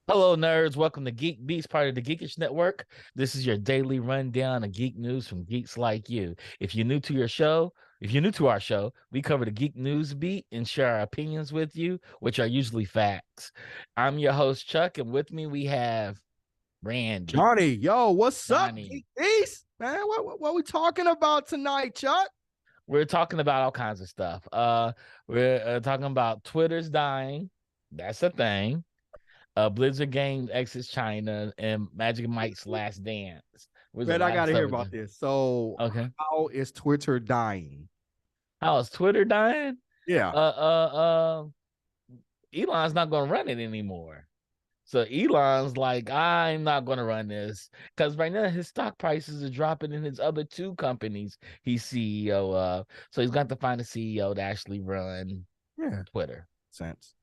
Hello, nerds. Welcome to GeekBeast, part of the Geekish Network. This is your daily rundown of geek news from geeks like you. If you're new to our show, we cover the geek news beat and share our opinions with you, which are usually facts. I'm your host, Chuck, and with me we have Randy. Johnny, yo, what's up, GeekBeast? Man, what we talking about tonight, Chuck? We're talking about all kinds of stuff. We're talking about Twitter's dying. That's a thing. Blizzard Games exits China, and Magic Mike's Last Dance. Man, I gotta hear about this. So, okay, how is Twitter dying? How is Twitter dying? Yeah. Elon's not gonna run it anymore. So Elon's like, I'm not gonna run this because right now his stock prices are dropping in his other two companies he's CEO of. So he's got to find a CEO to actually run Twitter. Sense.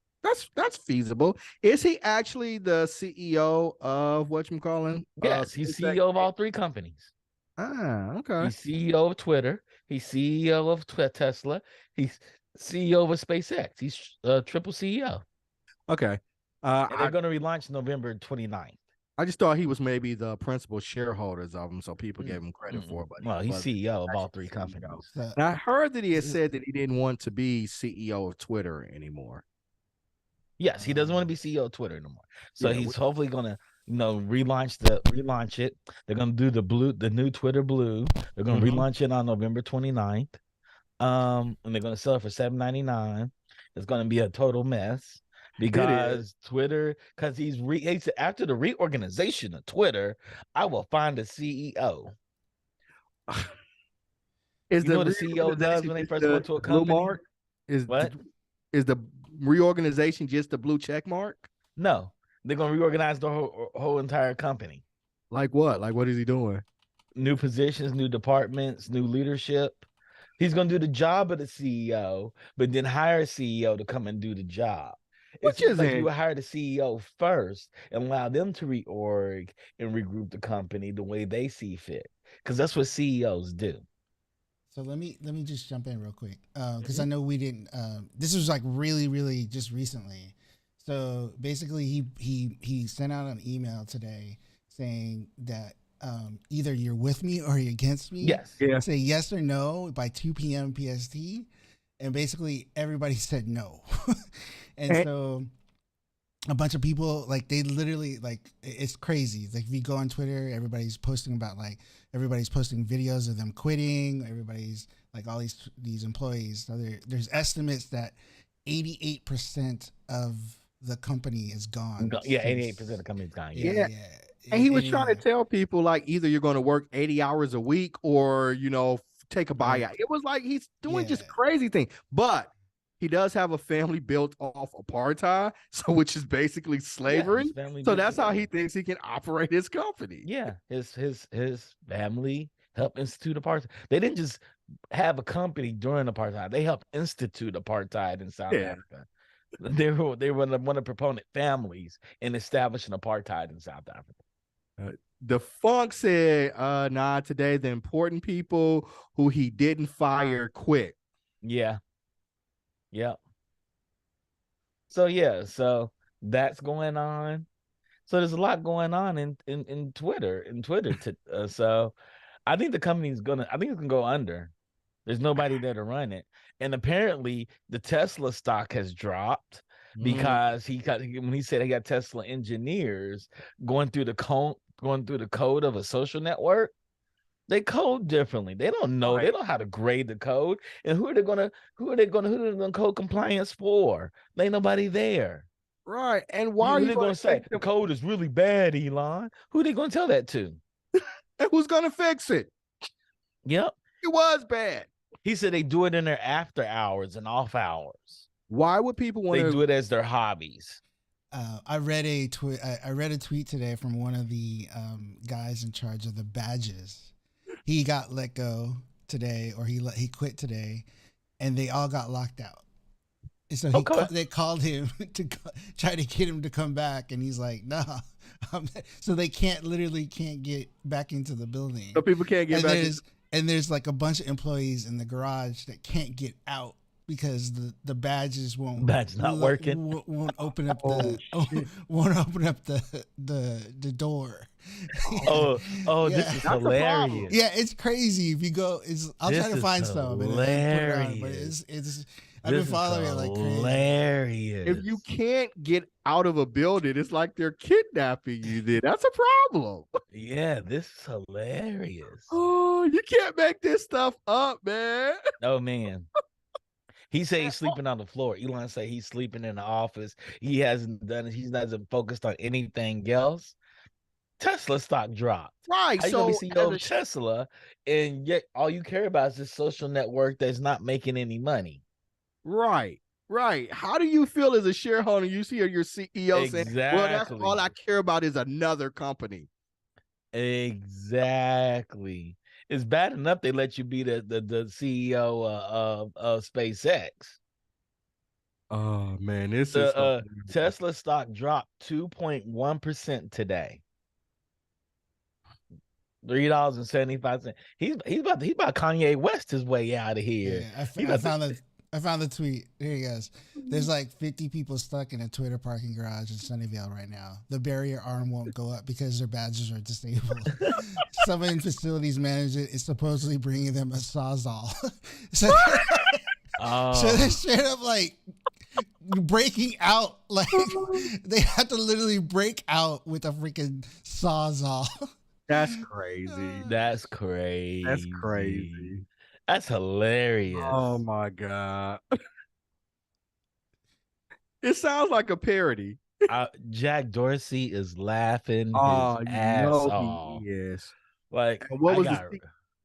That's feasible. Is he actually the CEO of whatchamacallit? Yes, he's CEO of all three companies. Ah, okay. He's CEO of Twitter. He's CEO of Tesla. He's CEO of SpaceX. He's triple CEO. Okay. And they're going to relaunch November 29th. I just thought he was maybe the principal shareholders of them, so people gave him credit for it. But well, he's CEO of all three companies. And I heard that he had said that he didn't want to be CEO of Twitter anymore. Yes, he doesn't want to be CEO of Twitter anymore. So he's hopefully going to, relaunch it. They're going to do the new Twitter Blue. They're going to relaunch it on November 29th. And they're going to sell it for $7.99. It's going to be a total mess because Twitter, because he said after the reorganization of Twitter, I will find a CEO. Is what the CEO does when they first go to a company? Mark? Is the reorganization just the blue check mark? No, they're going to reorganize the whole entire company. Like what? Like what is he doing? New positions, new departments, new leadership. He's going to do the job of the CEO, but then hire a CEO to come and do the job. Which is like you would hire the CEO first and allow them to reorg and regroup the company the way they see fit, because that's what CEOs do. So let me just jump in real quick because I know we didn't. This was like really just recently. So basically, he sent out an email today saying that either you're with me or you're against me. Yes. Yeah. Say yes or no by 2 p.m. PST, and basically everybody said no, and so a bunch of people, like, they literally, like, it's crazy. Like, if you go on Twitter, everybody's posting videos of them quitting. Everybody's like, all these employees. So there's estimates that 88% of the company is gone. Yeah, 88% of the company is gone. Yeah. And he was trying to tell people, like, either you're going to work 80 hours a week or, take a buyout. It was like he's doing just crazy thing. But he does have a family built off apartheid, so which is basically slavery. So that's how he thinks he can operate his company. Yeah, his family helped institute apartheid. They didn't just have a company during apartheid; they helped institute apartheid in South Africa. They were one of the proponent families in establishing apartheid in South Africa. The Funk said, "Nah, today the important people who he didn't fire quit." Yeah. Yep. So that's going on. So there's a lot going on in Twitter. So I think the company's it's gonna go under. There's nobody there to run it. And apparently the Tesla stock has dropped because when he said he got Tesla engineers going through the code of a social network. They code differently. They don't know. Right. They don't know how to grade the code. And who are they gonna code compliance for? There ain't nobody there. Right. And why are they gonna say the code is really bad, Elon? Who are they gonna tell that to? And who's gonna fix it? Yep. It was bad. He said they do it in their after hours and off hours. Why would people want to do it as their hobbies? I read a tweet today from one of the guys in charge of the badges. He got let go today, or he quit today, and they all got locked out. And so they called him to try to get him to come back, and he's like, "Nah." So they literally can't get back into the building. So people can't get back. And there's like a bunch of employees in the garage that can't get out because the badges won't. Badge not working. Won't open up the door. Oh, yeah. This is hilarious. Yeah, it's crazy. If you go, I'll try to find some. But it's. I've been following it like crazy. Hilarious. If you can't get out of a building, it's like they're kidnapping you. Then that's a problem. Yeah, this is hilarious. Oh, you can't make this stuff up, man. Oh man. He said he's sleeping on the floor. Elon said he's sleeping in the office. He hasn't done it. He's not focused on anything else. Tesla stock dropped. Right. How you gonna be CEO of Tesla, and yet all you care about is this social network that's not making any money? Right. How do you feel as a shareholder? You see your CEO saying, "Well, that's all I care about is another company." Exactly. It's bad enough they let you be the CEO of SpaceX. Oh man, this is Tesla stock dropped 2.1% today. $3.75. He's about Kanye West his way out of here. Yeah, I found the tweet. Here he goes. There's like 50 people stuck in a Twitter parking garage in Sunnyvale right now. The barrier arm won't go up because their badges are disabled. Someone in facilities management is supposedly bringing them a Sawzall. So they're straight up like breaking out. Like they have to literally break out with a freaking Sawzall. That's crazy. That's crazy. That's crazy. That's hilarious. Oh my God. It sounds like a parody. Jack Dorsey is laughing his ass off. Yes. Like, what was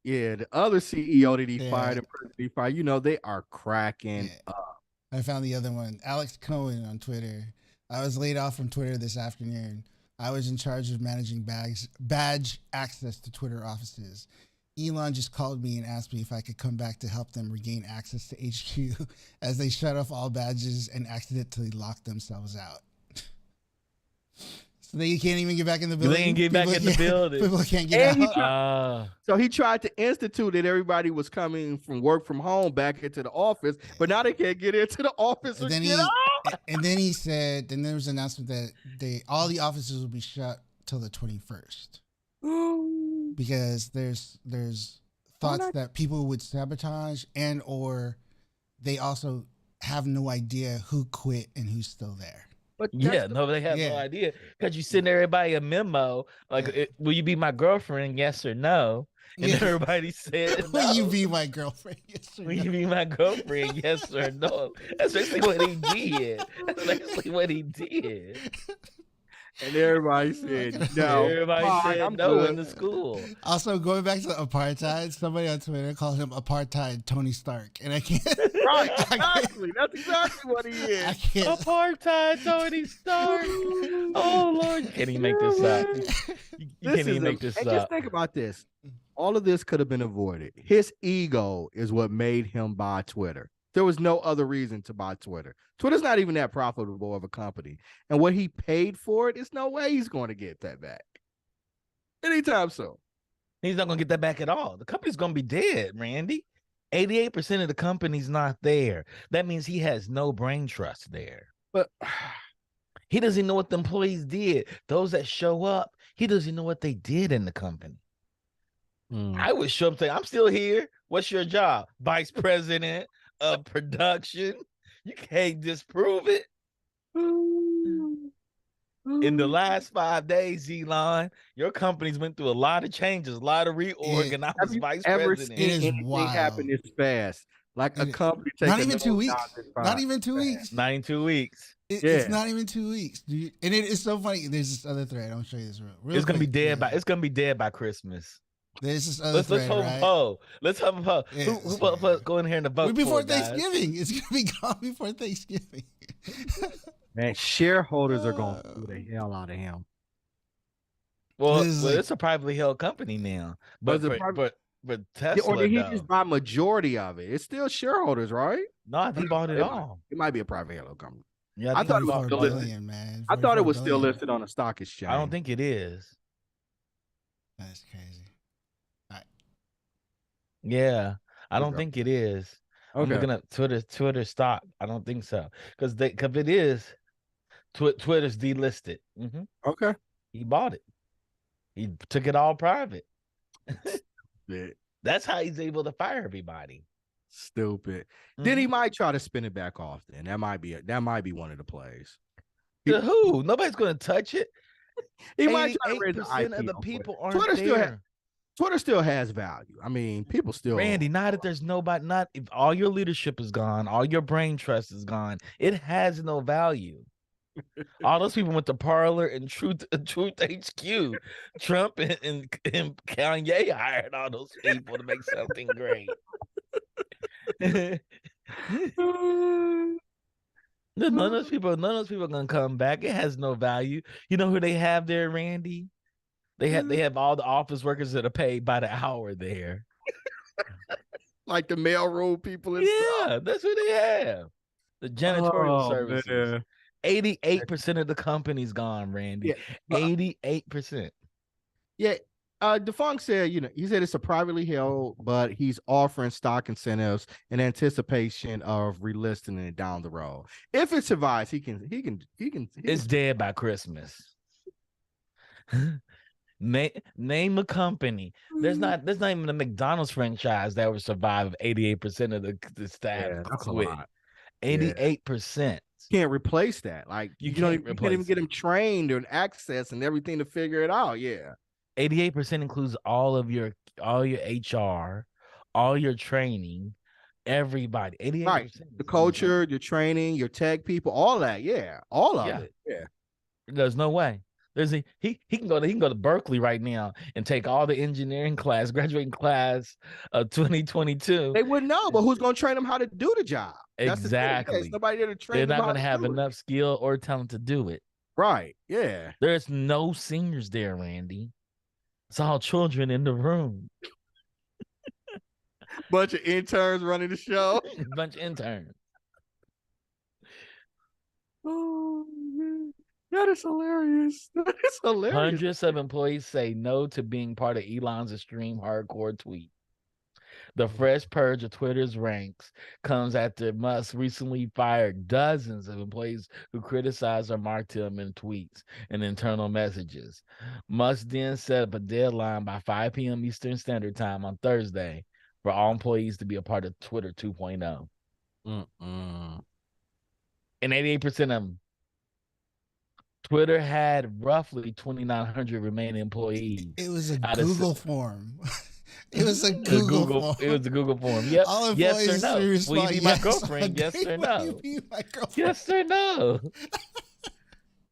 the other CEO that he fired and he fired, they are cracking up. I found the other one. Alex Cohen on Twitter. I was laid off from Twitter this afternoon. I was in charge of managing badge access to Twitter offices. Elon just called me and asked me if I could come back to help them regain access to HQ as they shut off all badges and accidentally locked themselves out. So they can't even get back in the building. They can't get back in the building. People can't get out. So he tried to institute that everybody was coming from work from home back into the office, but now they can't get into the office and get out. And then he said, then there was an announcement that all the offices will be shut till the 21st. Because there's thoughts that people would sabotage, and or they also have no idea who quit and who's still there. But they have no idea, because you send everybody a memo like, "Will you be my girlfriend? Yes or no?" And everybody said, no. "Will you be my girlfriend? Yes or no?" Will you be my girlfriend? Yes or no? That's basically what he did. That's basically what he did. And everybody said no. Everybody said no in the school. Also, going back to apartheid, somebody on Twitter called him apartheid Tony Stark, and I can't. Right, exactly. That's exactly what he is. Apartheid Tony Stark. Oh Lord, you can't even make this up. You can't even make this up. Just think about this. All of this could have been avoided. His ego is what made him buy Twitter. There was no other reason to buy Twitter. Twitter's not even that profitable of a company. And what he paid for it, there's no way he's going to get that back anytime soon. He's not going to get that back at all. The company's going to be dead, Randy. 88% of the company's not there. That means he has no brain trust there. But he doesn't know what the employees did. Those that show up, he doesn't know what they did in the company. I would show up and say, "I'm still here. What's your job? Vice president of production." You can't disprove it. In the last 5 days, Elon, your company's went through a lot of changes, a lot of reorg, and I Have was you vice ever president. It seen is anything happen wild. this fast? Like a company take Not a even 2 nosedive weeks. this Not fast. even 2 weeks. 92 weeks. It's not even 2 weeks, dude. And it is so funny. There's this other thread. I'm gonna show you this real It's gonna be quick. dead by. It's gonna be dead by Christmas. There's this other thread, Let's hold right? a poll. Let's have a poll. Yeah, Who vote, go in here and vote before for it, guys. Thanksgiving. It's gonna be gone before Thanksgiving. Man, shareholders are gonna sue the hell out of him. Well, it's a privately held company now, but Tesla, or did he though, just buy majority of it? It's still shareholders, right? no, he bought it all. It might be a private held company. Yeah, I thought it was 44 billion, man. I thought it was still listed on a stock exchange. I don't think it is. That's crazy. All right. Yeah, I don't think it is. Okay. I'm looking up Twitter stock. I don't think so, because if it is, Twitter's delisted. Okay. He bought it. He took it all private. That's how he's able to fire everybody. Stupid. Then he might try to spin it back off. Then that might be one of the plays. To who? Nobody's going to touch it. He might try to raise the 88% of the people aren't Twitter still has value. I mean, people still. Randy, not if there's nobody. Not if all your leadership is gone, all your brain trust is gone. It has no value. All those people went to Parler and Truth HQ. Trump and Kanye hired all those people to make something great. None of those people are gonna come back. It has no value. You know who they have there, Randy? They have all the office workers that are paid by the hour there. Like the mailroom people and stuff. That's who they have. The janitorial services. Man. 88% of the company's gone, Randy. 88%. Yeah. DeFunk said, he said it's a privately held, but he's offering stock incentives in anticipation of relisting it down the road. If it survives, he can. It's dead by Christmas. Name a company. There's not even a McDonald's franchise that would survive if 88% of the staff quit. 88%. Can't replace that. Like you can't even get them trained and access and everything to figure it out. Yeah. 88% includes all your HR, all your training, everybody. 88%. Right. The culture, your training, your tech people, all that. Yeah. All of it. Yeah. There's no way. He can go to Berkeley right now and take all the engineering class, graduating class of 2022. They wouldn't know, but who's going to train them how to do the job? Exactly. There's nobody there to train them. They're not going to have enough skill or talent to do it. Right. Yeah. There's no seniors there, Randy. It's all children in the room. Bunch of interns running the show. Bunch of interns. Oh, man. That is hilarious. That is hilarious. Hundreds of employees say no to being part of Elon's extreme hardcore tweet. The fresh purge of Twitter's ranks comes after Musk recently fired dozens of employees who criticized or mocked him in tweets and internal messages. Musk then set up a deadline by 5 p.m. Eastern Standard Time on Thursday for all employees to be a part of Twitter 2.0. And 88% of them. Twitter had roughly 2,900 remaining employees. It was a Google form. It was a Google form. It was a Google form. Yep. Yes or no? Will you be my girlfriend? Yes or no? Yes or no?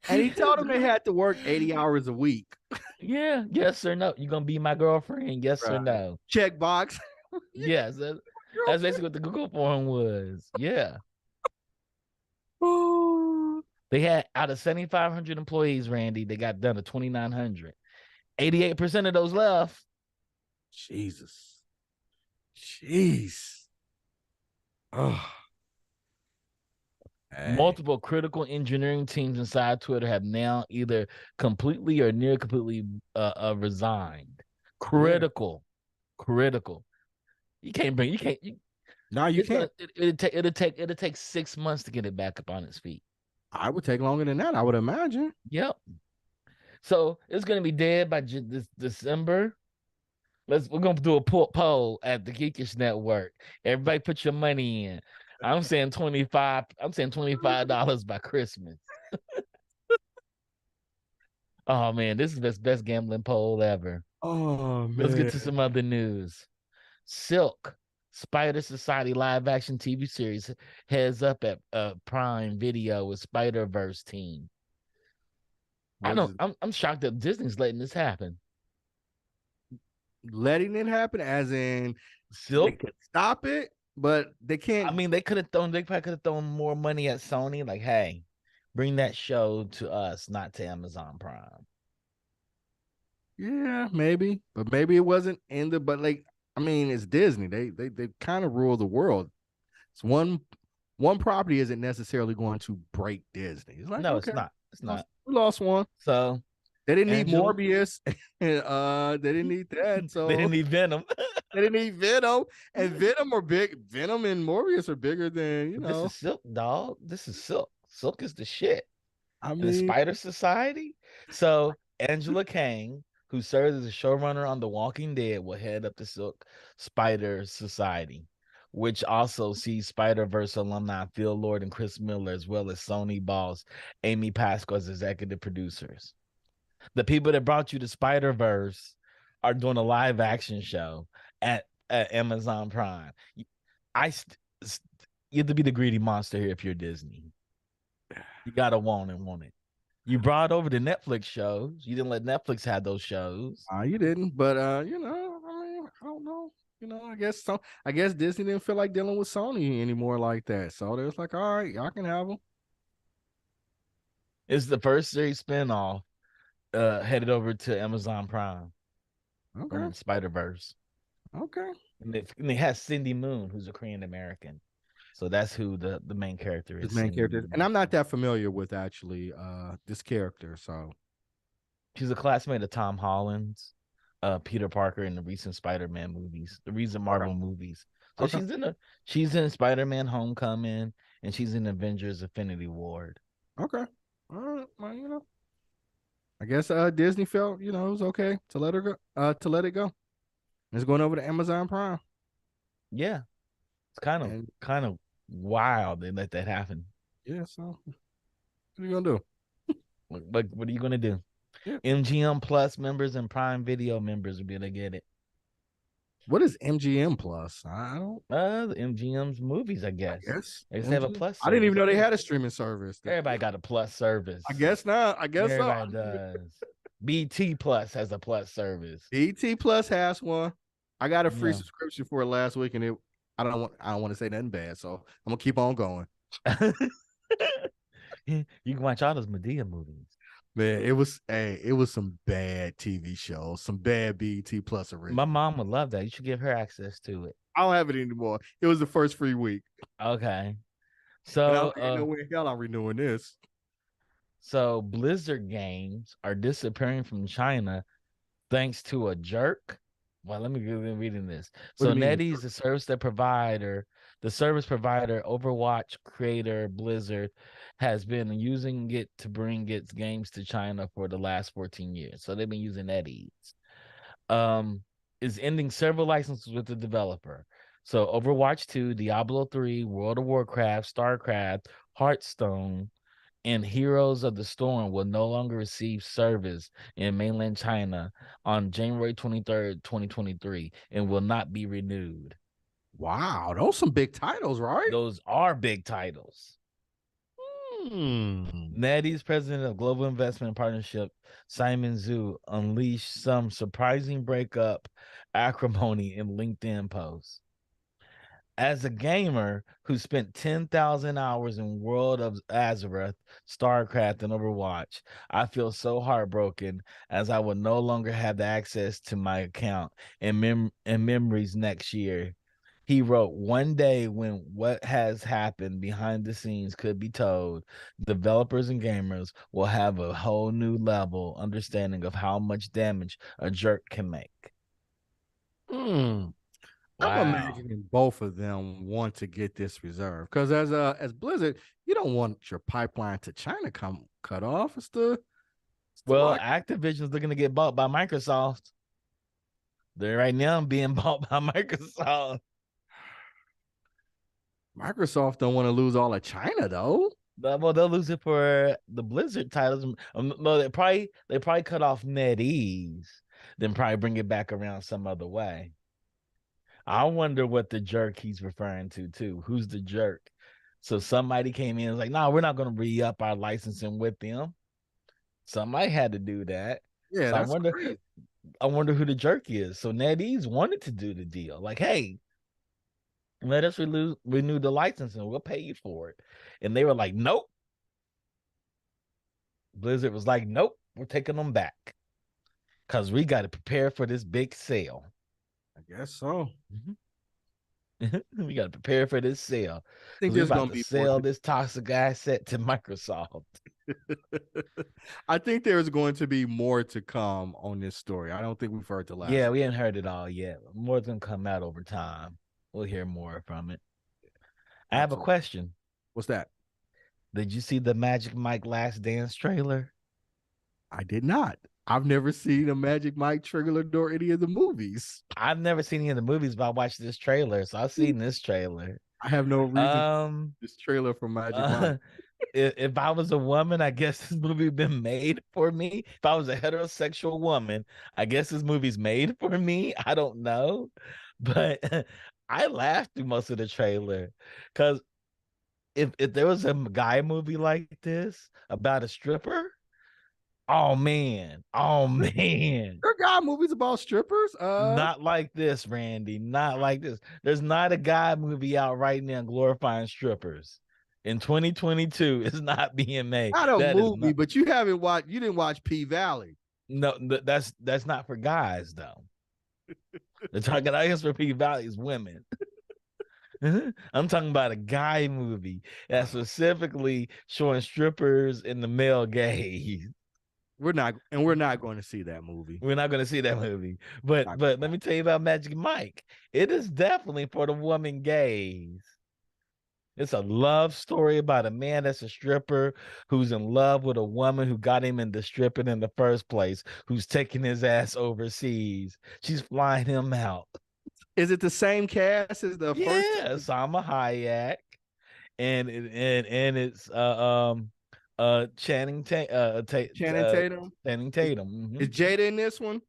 And he told him they had to work 80 hours a week. Yeah. Yes or no? You gonna be my girlfriend? Yes or no? Check box. Yes. That's basically what the Google form was. Yeah. They had out of 7,500 employees, Randy, they got done to 2,900. 88% of those left. Jesus. Jeez. Oh. Hey. Multiple critical engineering teams inside Twitter have now either completely or near completely resigned. Critical. You can't. It'll take 6 months to get it back up on its feet. I would take longer than that, I would imagine. Yep. So it's gonna be dead by this December. We're gonna do a poll at the Geekish Network. Everybody put your money in. I'm saying $25 by Christmas. Oh man, this is the best gambling poll ever. Oh Let's get man. to some other news. Silk, Spider Society live action TV series heads up at Prime Video with Spider Verse team. I What don't. is I'm shocked that Disney's letting this happen. letting it happen? As in, they Silk. could stop it, but they can't. I mean, they could have thrown. They probably could have thrown more money at Sony. Like, hey, bring that show to us, not to Amazon Prime. Yeah, maybe, but maybe it wasn't in the. But like, I mean, it's Disney. They kind of rule the world. It's one property isn't necessarily going to break Disney. It's like, No, okay, it's not. It's not. we lost one. So They didn't need Angela, Morbius. They didn't need that. they So didn't need Venom. they didn't need Venom. And Venom are big. Venom and Morbius are bigger than, This is Silk, dog. This is Silk. Silk is the shit. I And the mean, Spider Society. So Angela Kang, who serves as a showrunner on The Walking Dead, will head up the Silk Spider Society, which also sees Spider Verse alumni Phil Lord and Chris Miller, as well as Sony boss Amy Pascal as executive producers. The people that brought you the Spider Verse are doing a live action show at Amazon Prime. I you have to be the greedy monster here if you're Disney. You gotta want it. You brought over the Netflix shows. You didn't let Netflix have those shows. you didn't. But I mean, I don't know. I guess so. I guess Disney didn't feel like dealing with Sony anymore like that. So they was like, all right, y'all can have them. It's the first series spinoff headed over to Amazon Prime Okay. from Spider Verse, Okay. and it has Cindy Moon, who's a Korean American. So that's who the main character His is. main Cindy character. And Moon. I'm not that familiar with actually this character. So She's a classmate of Tom Holland's, Peter Parker in the recent Spider-Man movies, the recent okay. Marvel movies. So Okay. she's in Spider-Man Homecoming, and she's in Avengers Infinity War. Okay. All right. Well, I guess Disney felt, it was okay to let her go, to let it go. It's going over to Amazon Prime. Yeah, it's kind of wild they let that happen. Yeah, so what are you gonna do? But what are you gonna do? Yeah. MGM Plus members and Prime Video members will be able to get it. What is MGM Plus? I don't. The MGM's movies, I guess. I guess They just have a Plus. I didn't even know they service. had a streaming service. Everybody got a Plus service. I guess not. I guess Everybody so. does. BT Plus has a Plus service. BT Plus has one. I got a free Yeah. subscription for it last week, and I don't want to say nothing bad, so I'm gonna keep on going. You can watch all those Medea movies. Man, it was some bad TV shows, some bad BT Plus originals. My mom would love that. You should give her access to it. I don't have it anymore. It was the first free week. Okay. So So no way in hell I'm renewing this. so Blizzard games are disappearing from China thanks to a jerk. Well, let me go reading this. What So do you mean? NetEase, the service provider, Overwatch creator Blizzard has been using it to bring its games to China for the last 14 years. So they've been using NetEase. Is ending several licenses with the developer. So Overwatch 2, Diablo 3, World of Warcraft, StarCraft, Hearthstone, and Heroes of the Storm will no longer receive service in mainland China on January 23rd, 2023, and will not be renewed. Wow, those some big titles, right? Those are big titles. NetEase president of Global Investment Partnership, Simon Zhu, unleashed some surprising breakup acrimony in LinkedIn posts. As a gamer who spent 10,000 hours in World of Azeroth, StarCraft, and Overwatch, I feel so heartbroken as I will no longer have the access to my account and memories next year. He wrote, one day when what has happened behind the scenes could be told, developers and gamers will have a whole new level understanding of how much damage a jerk can make. I'm Wow. imagining both of them want to get this reserved because as Blizzard, you don't want your pipeline to China come cut off. Well, Activision's looking to get bought by Microsoft. They're right now being bought by Microsoft. Microsoft don't want to lose all of China though. Well, they'll lose it for the Blizzard titles. No, they probably cut off NetEase, then probably bring it back around some other way. I wonder what the jerk he's referring to too. Who's the jerk? So somebody came in and was like, "No, we're not going to re-up our licensing with them." Somebody had to do that. Yeah, So I that's wonder, crazy. I wonder who the jerk is. So NetEase wanted to do the deal, like, "Hey, let us renew the licensing. We'll pay you for it." And they were like, "Nope." Blizzard was like, "Nope, we're taking them back because we got to prepare for this big sale." I guess so. We got to prepare for this sale I think because we're there's about gonna to be more. sell this toxic asset to Microsoft. I think there's going to be more to come on this story. I don't think we've heard the last. Yeah, we haven't heard it all yet. More's gonna come out over time. We'll hear more from it. I have a Absolutely. question. What's that? Did you see the Magic Mike Last Dance trailer? I did not. I've never seen a Magic Mike trailer nor any of the movies. I've never seen any of the movies, but I watched this trailer, so I've seen this trailer. I have no reason this trailer for Magic Mike. If I was a woman, I guess this movie been made for me. If I was a heterosexual woman, I guess this movie's made for me. I don't know, but I laughed through most of the trailer because if there was a guy movie like this about a stripper, oh man, There guy movies about strippers. not like this, Randy, not like this. There's not a guy movie out right now glorifying strippers. In 2022, it's not being made. Not a That is movie, not. but you haven't watched. You didn't watch P Valley. No, that's not for guys though. The target audience for P Valley is women. I'm talking about a guy movie that's specifically showing strippers in the male gaze. We're not going to see that movie. We're not going to see that movie. But let me tell you about Magic Mike. It is definitely for the woman gaze. It's a love story about a man that's a stripper who's in love with a woman who got him into stripping in the first place, who's taking his ass overseas. She's flying him out. Is it the same cast as the first? Yeah, Salma Hayek, and it's Channing Channing Tatum. Channing Tatum. Mm-hmm. Is Jada in this one?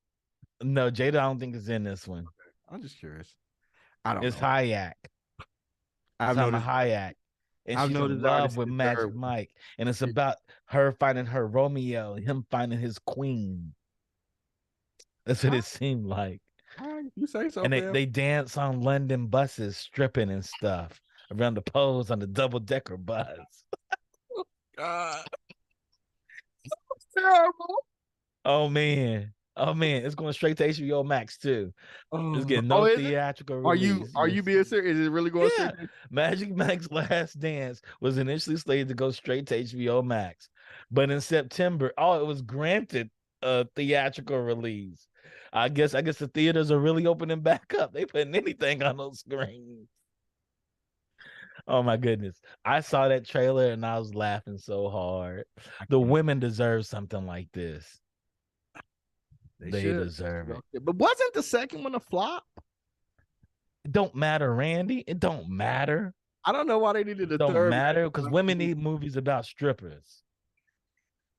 No, Jada, I don't think is in this one. I'm just curious. I don't It's know. Hayek. I've Salma noticed Hayek. And she's in love with Magic Mike. And it's about her finding her Romeo and him finding his queen. That's what it seemed like. You say so. And they dance on London buses, stripping and stuff around the poles on the double-decker bus. God. That's terrible. Oh man, it's going straight to HBO Max too. It's getting no theatrical release. Are you being serious? Is it really going? Yeah. Magic Mike's Last Dance was initially slated to go straight to HBO Max, but in September, it was granted a theatrical release. I guess the theaters are really opening back up. They putting anything on those screens. Oh my goodness. I saw that trailer and I was laughing so hard. The women deserve something like this. They deserve it. But wasn't the second one a flop? It don't matter, Randy. It don't matter. I don't know why they needed a third. Don't matter because women need movies about strippers.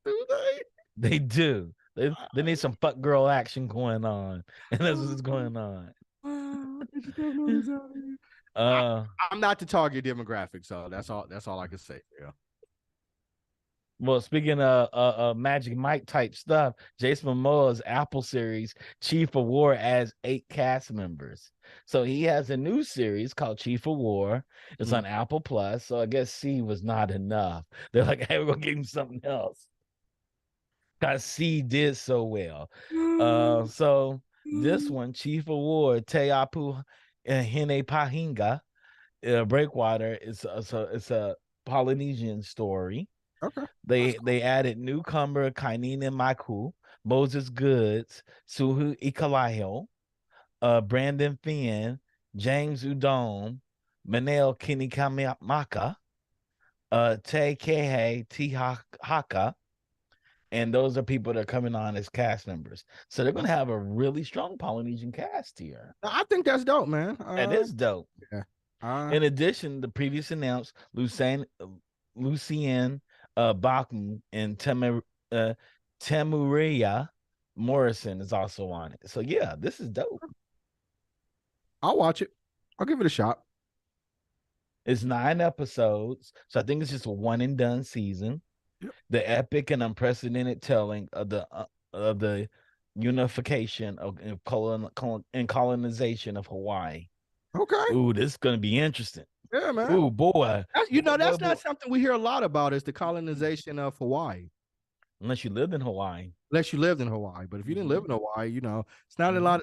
Do they? They do. They need some fuck girl action going on, and that's what's going on. I'm not the target demographic, so that's all I can say. Yeah. Well, speaking of Magic Mike type stuff, Jason Momoa's Apple series Chief of War adds 8 cast members. So he has a new series called Chief of War. It's on Apple Plus. So I guess C was not enough. They're like, hey, we're gonna give him something else. Because C did so well. So this one, Chief of War, Teapu Hene Pahinga, Breakwater, it's a Polynesian story. Okay. They added newcomer Kainina Maku, Moses Goods, Suhu Ikalayo, Brandon Finn, James Udom, Manel Kinikamaka, Te Kehe Tihaka, and those are people that are coming on as cast members. So they're going to have a really strong Polynesian cast here. I think that's dope, man. That is dope. Yeah. In addition, the previous announced Lucien Bachman and Temuria Morrison is also on it. So yeah, this is dope. I'll watch it. I'll give it a shot. It's 9 episodes, so I think it's just a one and done season. Yep. The epic and unprecedented telling of the unification of and colonization of Hawaii. Okay. Ooh, this is gonna be interesting. Yeah, man. Ooh, boy. That's not something we hear a lot about, is the colonization of Hawaii. Unless you lived in Hawaii. Unless you lived in Hawaii. But if you didn't live in Hawaii, it's not a lot.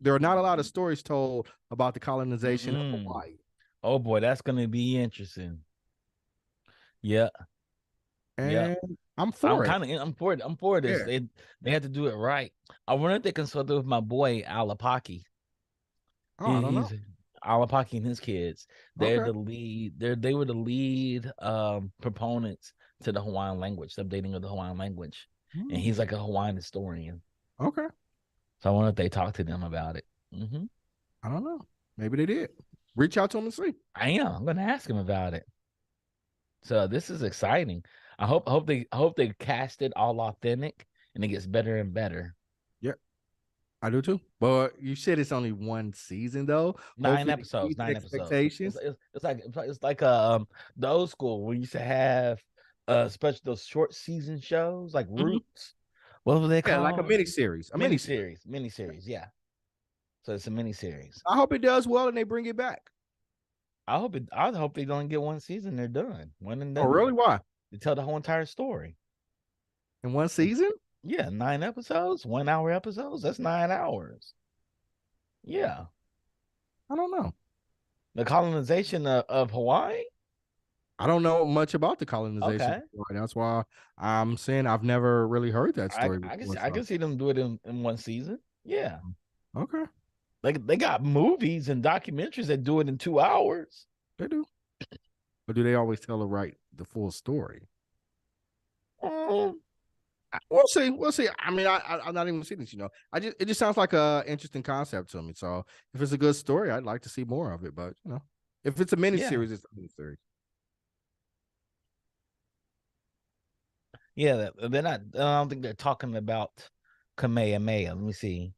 There are not a lot of stories told about the colonization of Hawaii. Oh boy, that's gonna be interesting. Yeah. And I'm for it. I'm for this. Yeah. They had to do it right. I wonder if they consulted with my boy Alapaki. Oh, I don't know. Alapaki and his kids. They're Okay. the lead. They were the lead proponents to the Hawaiian language, the updating of the Hawaiian language. And he's like a Hawaiian historian. Okay. So I wonder if they talked to them about it. I don't know. Maybe they did. Reach out to them and see. I'm gonna ask him about it. So this is exciting. I hope they cast it all authentic and it gets better and better. Yep, I do too. But you said it's only one season though. 9 episodes. 9 expectations. episodes. It's like the old school when you used to have especially those short season shows like Roots. What were they called? Like a miniseries. Miniseries. Yeah. So it's a miniseries. I hope it does well and they bring it back. I hope they don't get one season. They're done. One and done. Oh, really? Why? They tell the whole entire story in one season. Yeah, 9 episodes, 1 hour episodes. That's 9 hours. Yeah. I don't know. The colonization of Hawaii. I don't know much about the colonization. Okay. That's why I'm saying I've never really heard that story. I can see them do it in one season. Yeah. Okay. They got movies and documentaries that do it in 2 hours. They do. But do they always tell the full story? We'll see. We'll see. I mean, I'm not even seeing this. It just sounds like a interesting concept to me. So if it's a good story, I'd like to see more of it. But if it's a miniseries, it's a miniseries. Yeah, they're not. I don't think they're talking about Kamehameha. Let me see.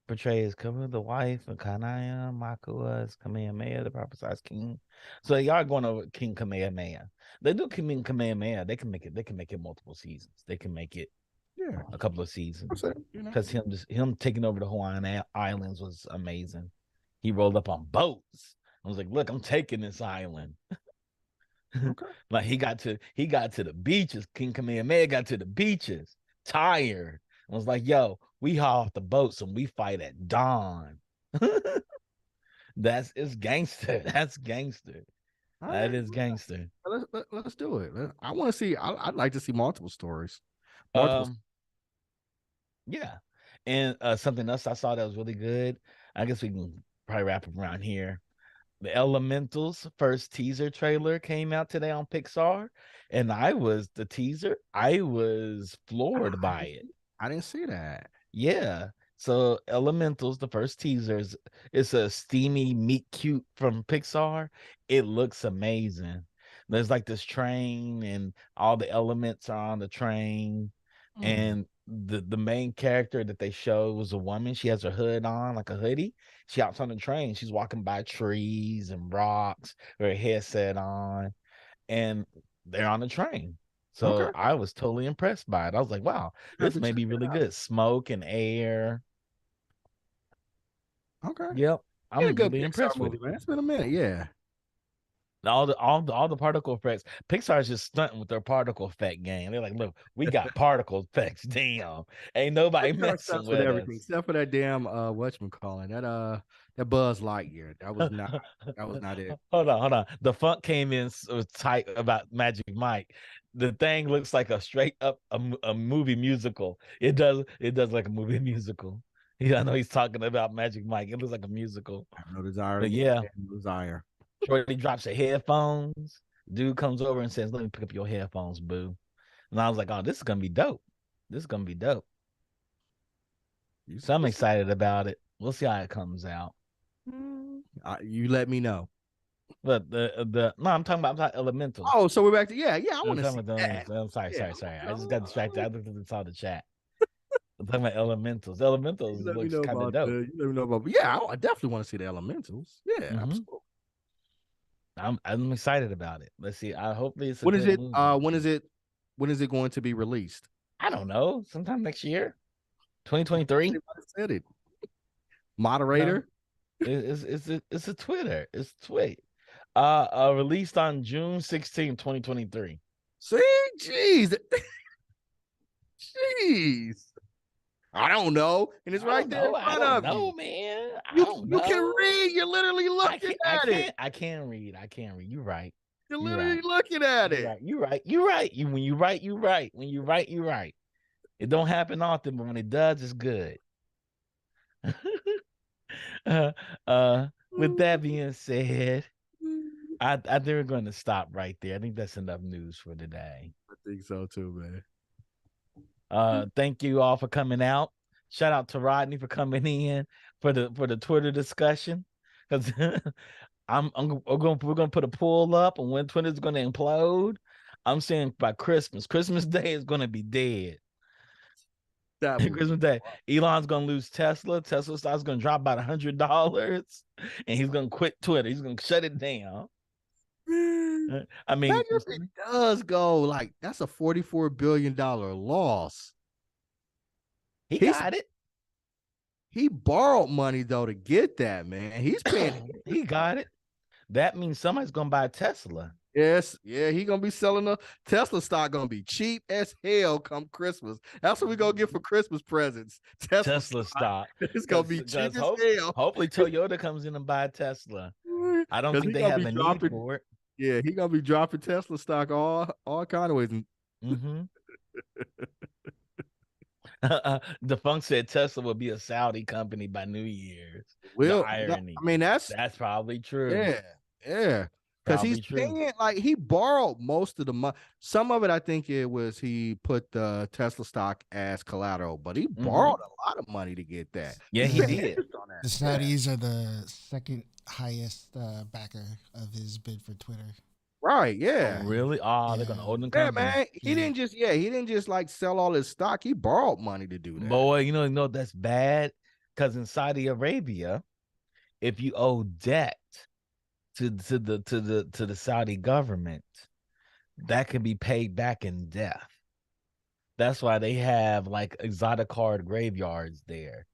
Portrays the wife of Kanaya Makua as Kamehameha, the prophesied king. So y'all going over King Kamehameha. They do King Kamehameha. They can make it multiple seasons. They can make it a couple of seasons. Because him taking over the Hawaiian Islands was amazing. He rolled up on boats. I was like, look, I'm taking this island. Okay. Like he got to the beaches. King Kamehameha got to the beaches, tired. I was like, yo, we haul off the boats and we fight at dawn. It's gangster. That's gangster. That is gangster. Let's do it. I want to see. I'd like to see multiple stories. Yeah, and something else I saw that was really good. I guess we can probably wrap up around here. The Elementals first teaser trailer came out today on Pixar, and I was floored by it. I didn't see that. Yeah. So Elementals, the first teasers, it's a steamy meet cute from Pixar. It looks amazing. There's like this train and all the elements are on the train. And the main character that they showed was a woman. She has her hood on, like a hoodie. She hops on the train. She's walking by trees and rocks, her headset on, and they're on the train. So I was totally impressed by it. I was like, wow, this may be really good. Smoke and air. Okay. Yep. I'm really impressed with it. Man. It's been a minute. Yeah. All the particle effects. Pixar's just stunting with their particle effect game. They're like, look, we got particle effects. Damn. Ain't nobody messing with everything us. Except for that damn whatchamacallit. That Buzz Lightyear. That was not it. Hold on. The funk came in so tight about Magic Mike. The thing looks like a straight up a movie musical. It does like a movie musical. Yeah, I know he's talking about Magic Mike. It looks like a musical. I have no desire. But yeah. Desire. Shorty drops her headphones. Dude comes over and says, let me pick up your headphones, boo. And I was like, oh, this is gonna be dope. So I'm excited about it. We'll see how it comes out. You let me know. But no, I'm talking about elementals. Oh, so we're back to I want to see that. I'm sorry. I just got distracted. I looked at the the chat. I'm talking about elementals. Elementals looks kind of dope. You let me know about. I definitely want to see the elementals. Yeah, absolutely. I'm excited about it. Let's see. Hopefully it's when is it? When is it going to be released? I don't know. Sometime next year, 2023. Said it. Moderator. No, it's a Twitter. It's tweet. Released on June 16, 2023. See, jeez. I don't know. And it's right there in front of you. Man. You can read. You're literally looking at it. I can't read. You're right. You're literally looking at it. You're right. When you write, you write. When you write, you write. It don't happen often, but when it does, it's good. With that being said, I think we're going to stop right there. I think that's enough news for today. I think so too, man. Thank you all for coming out. Shout out to Rodney for coming in for the Twitter discussion. Because we're gonna put a poll up on when Twitter's gonna implode. I'm saying by Christmas. Christmas Day is gonna be dead. Christmas Day. Elon's gonna lose Tesla. Tesla stock's gonna drop about $100, and he's gonna quit Twitter. He's gonna shut it down. I mean, it does go like that's a $44 billion loss. He got it. He borrowed money though to get that, man. He's paying. He got it. That means somebody's gonna buy a Tesla. Yes, he gonna be selling a Tesla stock. Gonna be cheap as hell come Christmas. That's what we gonna get for Christmas presents. Tesla stock. It's gonna be cheap as hell. Hopefully, Toyota comes in and buy a Tesla. I don't think they have a need for it. Yeah, he gonna be dropping Tesla stock all kind of ways. Defunct said Tesla will be a Saudi company by New Year's. Well, irony. I mean that's probably true. Yeah. Because he's paying, like he borrowed most of the money. Some of it, I think it was he put the Tesla stock as collateral, but he borrowed a lot of money to get that. Yeah, he did. The Saudis are the second highest backer of his bid for Twitter. Right? Yeah. Oh, really? Oh, they're gonna hold him. Yeah, man. He didn't just like sell all his stock. He borrowed money to do that. Boy, you know that's bad because in Saudi Arabia, if you owe debt to the Saudi government, that can be paid back in death. That's why they have like exotic card graveyards there.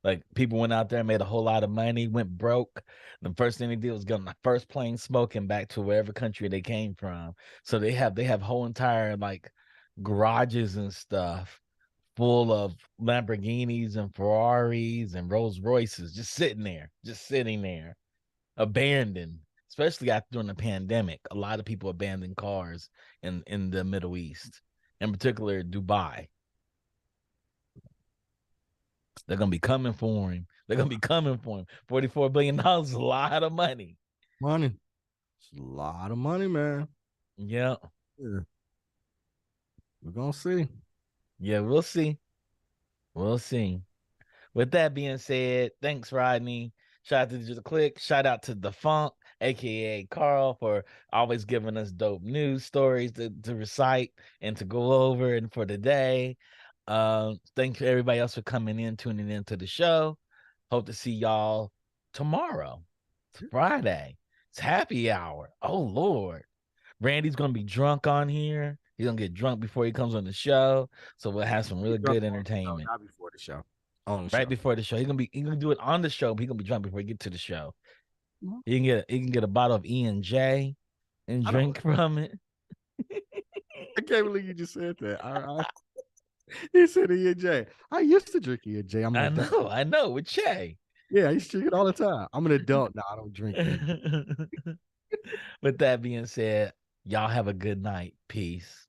Like people went out there and made a whole lot of money, went broke. The first thing they did was get on the first plane smoking back to wherever country they came from. So they have whole entire like garages and stuff full of Lamborghinis and Ferraris and Rolls Royces just sitting there, abandoned. Especially during the pandemic, a lot of people abandoned cars in the Middle East, in particular Dubai. They're gonna be coming for him. $44 billion is a lot of money. It's a lot of money, man. Yeah. We're gonna see. Yeah, we'll see. With that being said, thanks, Rodney. Shout out to Digital Click. Shout out to Defunct, aka Carl, for always giving us dope news stories to recite and to go over and for today. Thanks to everybody else for coming in, tuning into the show. Hope to see y'all tomorrow. It's Friday. It's happy hour. Oh Lord. Randy's gonna be drunk on here. He's gonna get drunk before he comes on the show. So we'll have some really good entertainment. Not before the show. Before the show. He's gonna do it on the show, but he's gonna be drunk before he get to the show. He can get a bottle of E&J and drink from it. I can't believe you just said that. He said E&J. I used to drink E&J. I know with Che. Yeah, I used to drink it all the time. I'm an adult now. I don't drink it. With that being said, y'all have a good night. Peace.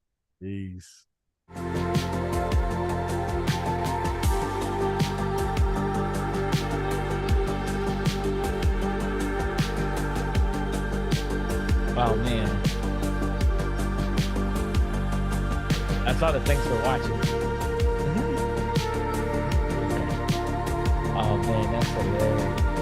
Oh man. That's all the thanks for watching. Oh man, that's hilarious.